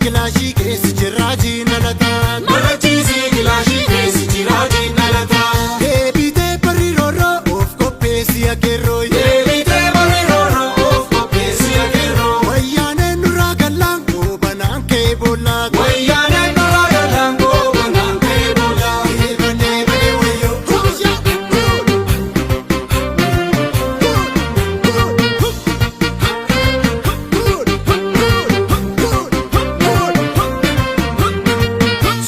gilaashii keessa jiraatiin dhalataan. Marachiisii gilaashii keessa jiraatiin dhalataan. Deebitee barri roorroo of qopheessi akeerroo. Deebitee barri roorroo of qopheessi akeerroo. Wayyaaneen nurraa gallaan goobanaan kee boollaa. Wayyaaneen nurraa gallaan goobanaan kee boollaa. Eebanee banee wayyoo.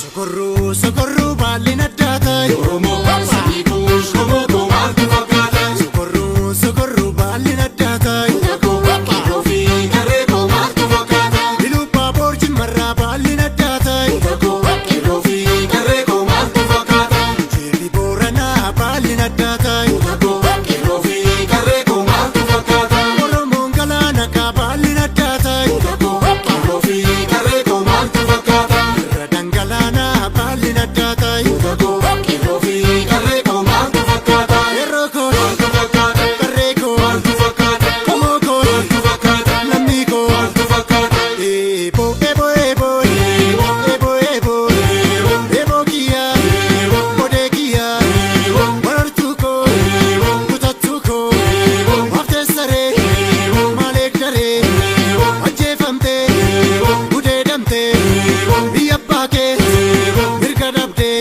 Sokorruu sokorruu baalli naddaa ta'i. Oromoo sanyii kuush komootoo maaltu fakkaata? Sokorruu sokorruu baalli naddaa ta'i. Qeerroo fi qarree koo maaltu fakkaata? Bilubbaa boorjii marraa baalli naddaa ta'i. Qeerroo fi qarree koo maaltu fakkaata? Jeerri booranaa baalli naddaa ta'i. Qeerroo fi qarree koo maaltu fakkaata? Oromoon galaana kaa baalli naddaa ta'i. Qeerroo fi qarree koo maaltu fakkaata? Irra dhangalaanaa baalli naddaa ta'i. Qeerroo fi qarree koo maaltu fakkaata? Yeroo koo Maaltu fakkaata? qarree koo Maaltu fakkaata? qomoo koo Maaltu fakkaata? lammii koo Maaltu fakkaata? eeboo eeboo eeboo eeboo eeboo eeboo kiyyaa odee kiyyaa warartuu koo kutattuu koo haftee saree maaleek daree ajjeefamtee gudeedamtee biyya abbaa kee mirga dhabdee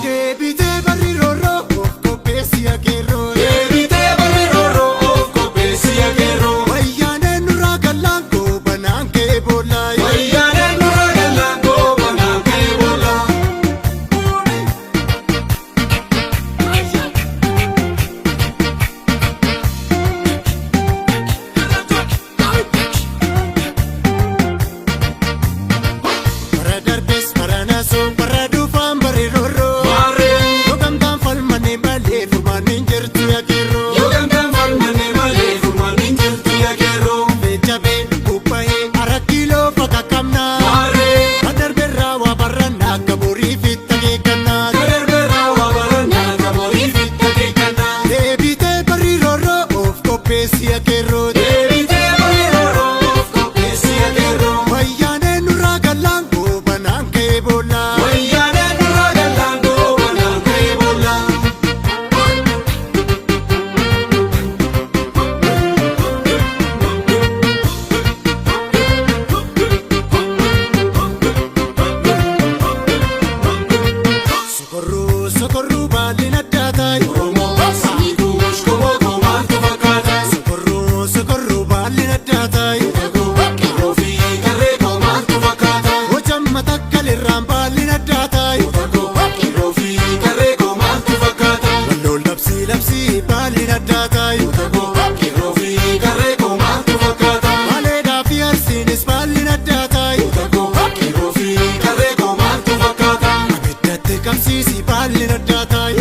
deebitee barri roorroo of qopheessi akeerroo. Deebitee barri roorroo of qopheessi akeerroo. Wayyaaneen nurraa gallaan goobanaan kee boollaa. Wayyaaneen nurraa gallaan goobanaan kee boollaa. Bara darbes bara naasoo bara dhuufaan barri roorroo. Maarree Yoo gamtaan falmannee malee furmaan hin jirtu akeerroo. yoo gamtaan falmannee malee furmaan hin jirtu akeerroo. Jabee bubba'ee arakkiloo fakka qabnaa. Maarree Adarbeerraa waa barannaa akka borii fitta keekannaa. kadarbeerraa waa barannaa gamorii fitta keekannaa. Deebitee barri roorroo of qopheessi akeerroo. Deebitee barri roorroo of qopheessi akeerroo. Wayyaaneen nurraa gallaan goobanaan kee boollaa. Wayyaaneen nurraa gallaan goobanaan kee boollaa. Sokorruu sokorruu baalli naddaa ta'i. Oromoo sanyii kuush komootoo maaltu fakkaata? Sokorruu sokorruu baalli naddaa ta'i. Qeerroo fi qarree koo maaltu fakkaata? Hojamma takkalirraan baalli naddaa ta'i. Qeerroo fi qarree koo maaltu fakkaata? Walloon labsii labsii baalli naddaa ta'i. Qeerroo fi qarree koo maaltu fakkaata? Baaleedhaa fi arsiinis baalli naddaa ta'i. Qeerroo fi qarree koo maaltu fakkaata? Abiddatti qabsiisi baalli naddaa ta'i.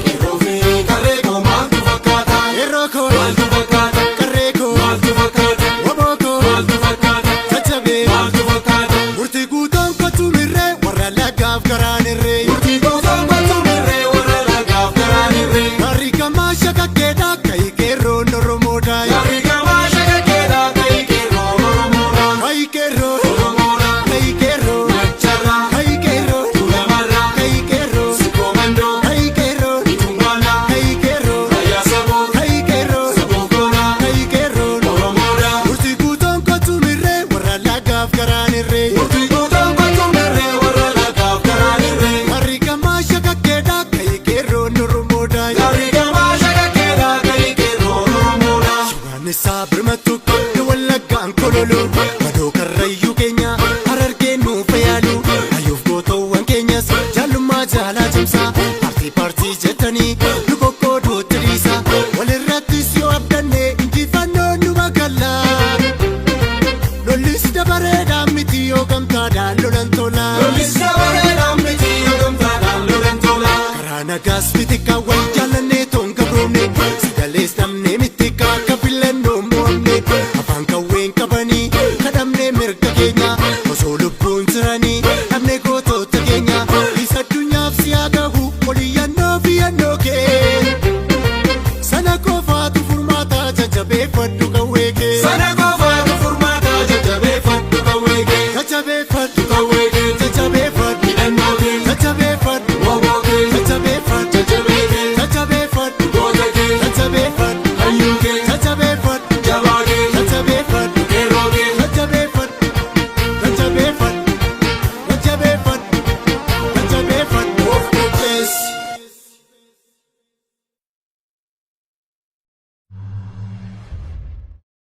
Qeerroo fi qarree koo maaltu fakkaata? Yeroo koo Maaltu fakkaata? qarree koo Maaltu fakkaata? waboo koo Maaltu fakkaata? jajjabee Maaltu fakkaata? murtii guutuun kottuu mirree warra lagaaf garaan irree. Murtii gootaan battuu mirree warra lagaaf garaan irree. Harri gamaa shakakkeedhaa ka'i qeerroon Oromoodhaa. Yaari gamaa shakakkeedhaa ta'ii qeerroo Oromoodhaa. Ka'i qeerroo Oromoodhaa. ka'i qeerroo Macharraa. ka'i qeerroo Tuulamarraa. ka'i qeerroo Sikoomandoo. ka'i qeerroo Tumbaanaa. ka'i qeerroo Fayyaa saboo. ka'i qeerroo Sabookoonaa. ka'i qeerroo Oromoodhaa. murtii guutuun kottuu mirree warra lagaaf garaan irree. Murtii gootaan battuu mirree warra lagaaf garaan irree. Harri gamaa shakakkeedhaa ka'i qeerroon Oromoodhaa. Yaari gamaa shakakkeedhaa ta'ii qeerroo Oromoodhaa. Waanissaa birmattuu qabdu wallaggaan kololuu madoo karrayyuu keenya harargeen nuuf yaalu hayuuf gootoowwan keenyas jaallummaa jaalaa cimsaa paartii jettanii nu qoqqooduutti dhiisa walirrattis yoo abdannee injifannoon nu magallaa lollis dabareedhaan miti yoo gamtaadhaan lolan tolaa.